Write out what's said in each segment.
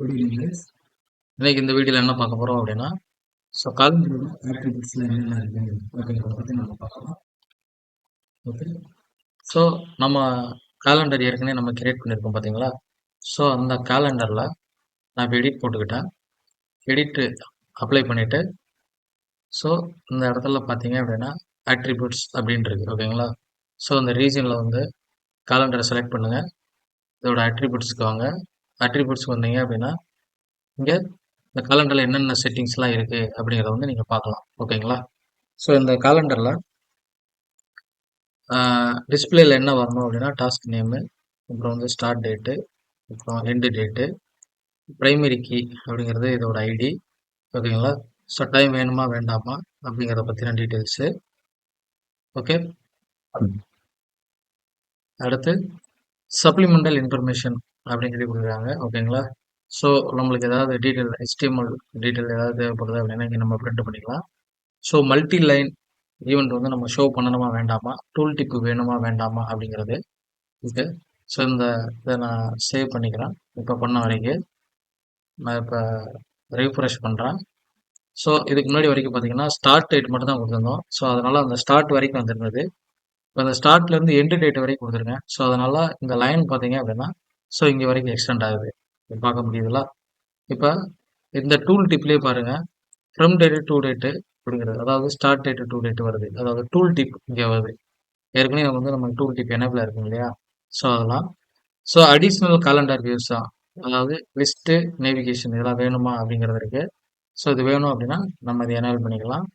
Good evening, guys. இன்னைக்கு இந்த வீடியோல என்ன பார்க்க போறோம் அப்படின்னா காலண்டரோட ஆட்ரிபியூட்ஸ்ல என்னென்ன இருக்கு அப்படிங்கிறத பத்தி நம்ம பார்க்கலாம். ஓகே. ஸோ நம்ம காலண்டர் ஏற்கனவே நம்ம கிரியேட் பண்ணியிருக்கோம் பார்த்தீங்களா? ஸோ அந்த காலண்டரில் நான் இப்போ எடிட் போட்டுக்கிட்டேன். எடிட்டு அப்ளை பண்ணிவிட்டு ஸோ இந்த இடத்துல பார்த்தீங்க அப்படின்னா ஆட்ரிபியூட்ஸ் அப்படின்னு இருக்கு ஓகேங்களா? ஸோ அந்த ரீஜனில் வந்து காலண்டரை செலக்ட் பண்ணுங்கள். இதோட ஆட்ரிபியூட்ஸ்க்கு வாங்க. ஆட்ரிபியூட்ஸ்க்கு வந்தீங்க அப்படின்னா இங்கே இந்த காலண்டரில் என்னென்ன செட்டிங்ஸ்லாம் இருக்குது அப்படிங்கிறத வந்து நீங்கள் பார்க்கலாம் ஓகேங்களா? ஸோ இந்த காலண்டரில் டிஸ்பிளேல என்ன வரணும் அப்படின்னா டாஸ்க் நேமு, அப்புறம் வந்து ஸ்டார்ட் டேட்டு, அப்புறம் எண்டு டேட்டு, ப்ரைமரி கீ அப்படிங்கிறது இதோட ஐடி ஓகேங்களா? ஸோ டைம் வேணுமா வேண்டாமா அப்படிங்கிறத பற்றின டீட்டெயில்ஸு. ஓகே. அடுத்து சப்ளிமெண்டல் இன்ஃபர்மேஷன் அப்படிங்கிறது கொடுக்குறாங்க ஓகேங்களா? ஸோ நம்மளுக்கு ஏதாவது டீட்டெயில் HTML டீட்டெயில் ஏதாவது தேவைப்படுது அப்படின்னா இங்கே நம்ம பிரிண்ட் பண்ணிக்கலாம். ஸோ மல்டி லைன் ஈவெண்ட் வந்து நம்ம ஷோ பண்ணணுமா வேண்டாமா, டூல் டிப்பு வேணுமா வேண்டாமா அப்படிங்கிறது. ஓகே. ஸோ இதை நான் சேவ் பண்ணிக்கிறேன். இப்போ பண்ண வரைக்கும் நான் இப்போ ரீஃப்ரெஷ் பண்ணுறேன். ஸோ இதுக்கு முன்னாடி வரைக்கும் பார்த்தீங்கன்னா ஸ்டார்ட் டேட் மட்டும் தான் கொடுத்துருந்தோம். ஸோ அதனால் அந்த ஸ்டார்ட் வரைக்கும் வந்துருந்தது. இப்போ அந்த ஸ்டார்ட்லேருந்து எண்டு டேட் வரைக்கும் கொடுத்துருக்கேன். ஸோ அதனால் இந்த லைன் பார்த்தீங்க அப்படின்னா ஸோ இங்கே வரைக்கும் எக்ஸ்டெண்ட் ஆகுது. பார்க்க முடியுதுங்களா? இப்போ இந்த டூல் டிப்லேயே பாருங்கள் ஃப்ரம் டேட்டு டூ டேட்டு அப்படிங்கிறது, அதாவது ஸ்டார்ட் டேட்டு டூ டேட் வருது. அதாவது டூல் டிப் இங்கே வருது. ஏற்கனவே வந்து நமக்கு டூல் டிப் எனேபிள் இருக்கும் இல்லையா? ஸோ அதெல்லாம் ஸோ அடிஷ்னல் காலண்டர் வியூஸ் தான், அதாவது லிஸ்ட்டு நேவிகேஷன் இதெல்லாம் வேணுமா அப்படிங்கிறது இருக்குது. ஸோ இது வேணும் அப்படின்னா நம்ம இதை எனேபிள் பண்ணிக்கலாம்.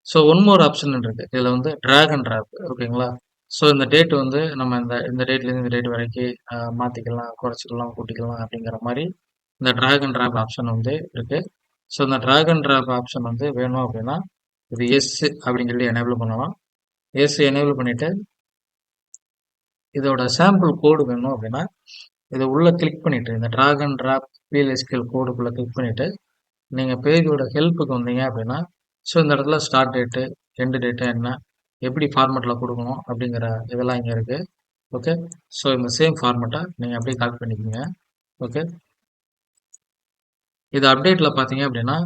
ஸோ ஒன் மோர் ஆப்ஷன் இருக்குது இதில் வந்து ட்ராக் அண்ட் ட்ராப் ஓகேங்களா? ஸோ இந்த டேட் வந்து நம்ம இந்த டேட்லேருந்து இந்த டேட் வரைக்கும் மாற்றிக்கலாம், குறைச்சிக்கலாம், கூட்டிக்கலாம் அப்படிங்கிற மாதிரி இந்த ட்ராக் அண்ட் ட்ராப் ஆப்ஷன் வந்து இருக்குது. ஸோ இந்த ட்ராக் அண்ட் ட்ராப் ஆப்ஷன் வந்து வேணும் அப்படின்னா இது எஸ் அப்படின்னு சொல்லி எனேபிள் பண்ணலாம். எஸ் எனேபிள் பண்ணிவிட்டு இதோட சாம்பிள் கோடு வேணும் அப்படின்னா இதை உள்ளே கிளிக் பண்ணிவிட்டு இந்த ட்ராக் அண்ட் ட்ராப் PLSQL கோடுக்குள்ளே கிளிக் பண்ணிவிட்டு நீங்கள் பேஜோட ஹெல்ப்புக்கு வந்தீங்க அப்படின்னா ஸோ இந்த இடத்துல ஸ்டார்ட் டேட்டு எண்டு டேட்டு என்ன எப்படி ஃபார்மெட்டில் கொடுக்கணும் அப்படிங்கிற இதெல்லாம் இங்கே இருக்குது. ஓகே. ஸோ இந்த சேம் ஃபார்மெட்டை நீங்கள் அப்படியே காப்பி பண்ணிக்கோங்க. ஓகே. இது அப்டேட்டில் பார்த்தீங்க அப்படின்னா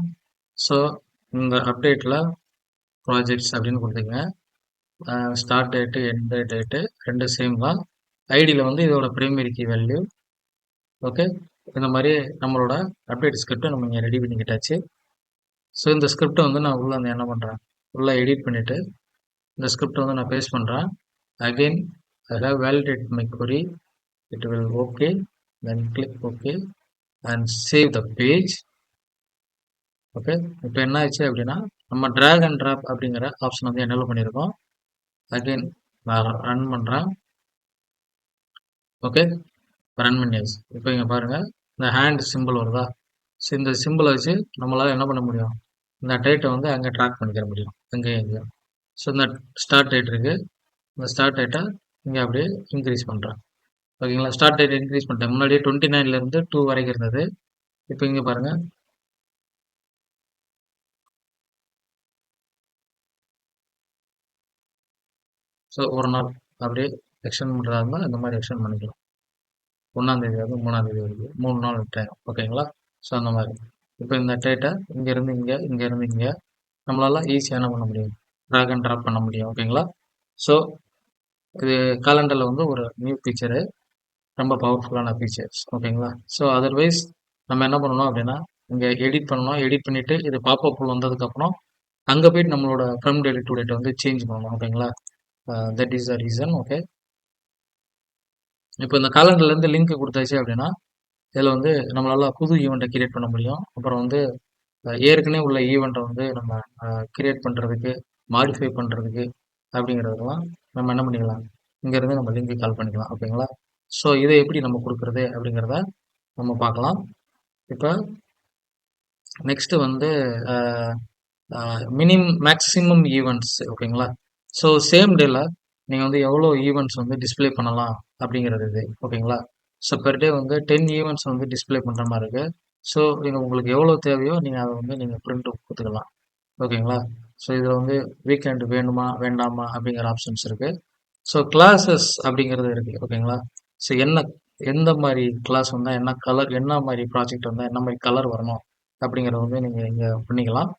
ஸோ இந்த அப்டேட்டில் ப்ராஜெக்ட்ஸ் அப்படின்னு கொடுத்தீங்க. ஸ்டார்ட் டேட்டு எண்டு டேட்டு ரெண்டு சேம் தான். ஐடியில் வந்து இதோட ப்ரைமரி கீ வேல்யூ. ஓகே. இந்த மாதிரி நம்மளோட அப்டேட் ஸ்கிரிப்டை நம்ம இங்கே ரெடி பண்ணிக்கிட்டாச்சு. ஸோ இந்த ஸ்கிரிப்டை வந்து நான் உள்ளே வந்து என்ன பண்ணுறேன், உள்ளே எடிட் பண்ணிவிட்டு இந்த ஸ்கிரிப்டை வந்து நான் பேஸ்ட் பண்ணுறேன். Again I have validate my query, it will okay, then click okay and save the page. Okay. இப்போ என்ன ஆச்சு அப்படின்னா நம்ம ட்ராக் அண்ட் ட்ராப் அப்படிங்கிற ஆப்ஷன் வந்து எனேபிள் பண்ணியிருக்கோம். அகெயின் நான் ரன் பண்ணுறேன். ஓகே. ரன் பண்ணியாச்சு. இப்போ இங்கே பாருங்கள் இந்த ஹேண்ட் சிம்பிள் வருதா? ஸோ இந்த சிம்பிளை வச்சு நம்மளால் என்ன பண்ண முடியும், இந்த டேட்டை வந்து அங்கே ட்ராக் பண்ணிக்கிற முடியும் எங்கேயும். ஸோ இந்த ஸ்டார்ட் டேட் இருக்குது, இந்த ஸ்டார்ட் டேட்டை இங்கே அப்படியே இன்க்ரீஸ் பண்ணுறேன் ஓகேங்களா? ஸ்டார்ட் டேட் இன்க்ரீஸ் பண்ணிட்டேன். முன்னாடியே 29லேருந்து 2 வரைக்கும் இருந்தது. இப்போ இங்கே பாருங்கள் ஸோ ஒரு நாள் அப்படியே எக்ஸ்டெண்ட் பண்ணுறதா இருந்தால் இந்த மாதிரி எக்ஸ்டெண்ட் பண்ணிக்கலாம். 1ஆம் தேதி வரைக்கும் 3ஆம் தேதி வரைக்கும் 3 நாள் டைம் ஓகேங்களா? ஸோ அந்த மாதிரி இப்போ இந்த டேட்டை இங்கேருந்து இங்கே இங்கேருந்து இங்கே நம்மளால் ஈஸியாக என்ன பண்ண முடியும், ட்ராக் அண்ட் ட்ராப் பண்ண முடியும் ஓகேங்களா? ஸோ இது காலண்டரில் வந்து ஒரு நியூ ஃபீச்சரு, ரொம்ப பவர்ஃபுல்லான ஃபீச்சர்ஸ் ஓகேங்களா? ஸோ அதர்வைஸ் நம்ம என்ன பண்ணணும் அப்படின்னா இங்கே எடிட் பண்ணணும். எடிட் பண்ணிவிட்டு இது பாப்அப் வந்ததுக்கப்புறம் அங்கே போயிட்டு நம்மளோட ஃப்ரம் டேட் டு டேட் வந்து சேஞ்ச் பண்ணணும் ஓகேங்களா? That is the reason. Okay. இப்போ இந்த காலண்டர்லேருந்து லிங்க் கொடுத்தாச்சு அப்படின்னா இதில் வந்து நம்மளால் புது ஈவெண்ட்டை கிரியேட் பண்ண முடியும். அப்புறம் வந்து ஏற்கனவே உள்ள ஈவெண்ட்டை வந்து நம்ம கிரியேட் பண்ணுறதுக்கு, மாடிஃபை பண்ணுறதுக்கு அப்படிங்கிறதெல்லாம் நம்ம என்ன பண்ணிக்கலாம், இங்கேருந்து நம்ம லிங்க்கு கால் பண்ணிக்கலாம் ஓகேங்களா? ஸோ இதை எப்படி நம்ம கொடுக்குறது அப்படிங்கிறத நம்ம பார்க்கலாம். இப்போ நெக்ஸ்ட்டு வந்து மேக்ஸிமம் ஈவெண்ட்ஸ் ஓகேங்களா? ஸோ சேம் டேல நீங்கள் வந்து எவ்வளோ ஈவெண்ட்ஸ் வந்து டிஸ்பிளே பண்ணலாம் அப்படிங்கிறது இது ஓகேங்களா? ஸோ பெர் டே வந்து 10 ஈவெண்ட்ஸ் வந்து டிஸ்பிளே பண்ணுற மாதிரி இருக்குது. ஸோ நீங்கள் உங்களுக்கு எவ்வளோ தேவையோ நீங்கள் அதை வந்து நீங்கள் பிரிண்ட் கொடுத்துக்கலாம் ஓகேங்களா? ஸோ இதில் வந்து வீக்கெண்ட் வேணுமா வேண்டாமா அப்படிங்கிற ஆப்ஷன்ஸ் இருக்குது. ஸோ கிளாஸஸ் அப்படிங்கிறது இருக்குது ஓகேங்களா? ஸோ என்ன எந்த மாதிரி கிளாஸ் வந்தால் என்ன கலர், என்ன மாதிரி ப்ராஜெக்ட் வந்தால் என்ன மாதிரி கலர் வரணும் அப்படிங்கிறத வந்து நீங்கள் இங்கே பண்ணிக்கலாம்.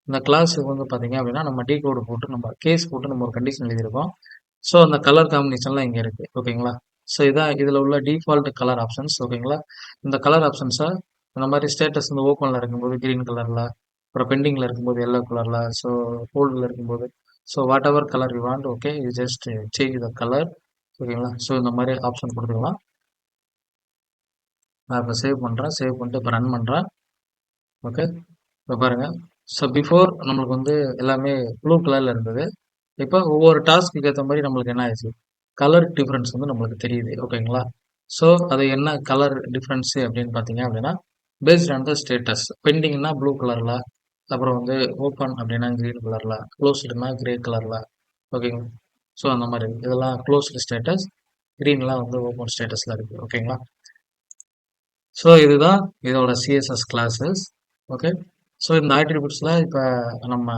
இந்த கிளாஸுக்கு வந்து பார்த்தீங்க அப்படின்னா நம்ம டீ கோடு போட்டு நம்ம கேஸ் போட்டு நம்ம ஒரு கண்டிஷன் எழுதியிருக்கோம். ஸோ அந்த கலர் காம்பினேஷன்லாம் இங்கே இருக்குது. ஓகேங்களா? ஸோ இதான் இதில் உள்ள டிஃபால்ட் கலர் ஆப்ஷன்ஸ். ஓகேங்களா? இந்த கலர் ஆப்ஷன்ஸை இந்த மாதிரி ஸ்டேட்டஸ் வந்து ஓப்பனில் இருக்கும்போது க்ரீன் கலரில், அப்புறம் பெண்டிங்கில் இருக்கும்போது எல்லோ கலரில், ஸோ ஹோல்டில் இருக்கும்போது so what ever colour you want, okay, you just change the colour. ஓகேங்களா? ஸோ இந்த மாதிரி ஆப்ஷன் கொடுத்துக்கலாம். நான் இப்போ சேவ் பண்ணுறேன். சேவ் பண்ணிட்டு இப்போ ரன் பண்ணுறேன். ஓகே, இப்போ பாருங்கள். ஸோ பிஃபோர் நம்மளுக்கு வந்து எல்லாமே ப்ளூ கலரில் இருந்தது. இப்போ ஒவ்வொரு டாஸ்க்கு ஏற்ற மாதிரி நம்மளுக்கு என்ன ஆயிடுச்சு, கலர் டிஃப்ரென்ஸ் வந்து நம்மளுக்கு தெரியுது. ஓகேங்களா? ஸோ அது என்ன கலர் டிஃப்ரென்ஸு அப்படின்னு பார்த்தீங்க அப்படின்னா, பேஸ்ட் ஆன் த ஸ்டேட்டஸ். பெண்டிங்னா ப்ளூ கலரில், அப்புறம் வந்து ஓப்பன் அப்படின்னா க்ரீன் கலரில், க்ளோஸ்டுனா கிரே கலரில். ஓகேங்களா? ஸோ அந்த மாதிரி இதெல்லாம் க்ளோஸ்டு ஸ்டேட்டஸ், க்ரீன்லாம் வந்து ஓப்பன் ஸ்டேட்டஸில் இருக்குது. ஓகேங்களா? ஸோ இதுதான் இதோட சிஎஸ்எஸ் கிளாஸஸ். ஓகே, ஸோ இந்த ஆட்ரிபியூட்ஸில் இப்போ நம்ம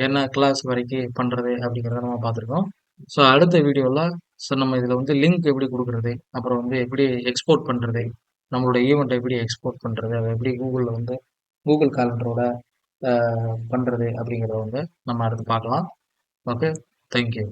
என்ன கிளாஸ் வரைக்கும் பண்ணுறது அப்படிங்கிறத நம்ம பார்த்துருக்கோம். ஸோ அடுத்த வீடியோவில் ஸோ நம்ம இதில் வந்து லிங்க் எப்படி கொடுக்குறது, அப்புறம் வந்து எப்படி எக்ஸ்போர்ட் பண்ணுறது, நம்மளோட ஈவெண்ட்டை எப்படி எக்ஸ்போர்ட் பண்ணுறது, அதை எப்படி கூகுளில் வந்து கூகுள் காலண்டரோட பண்ணுறது அப்படிங்கிறத வந்து நம்ம அடுத்து பார்க்கலாம். Okay, thank you.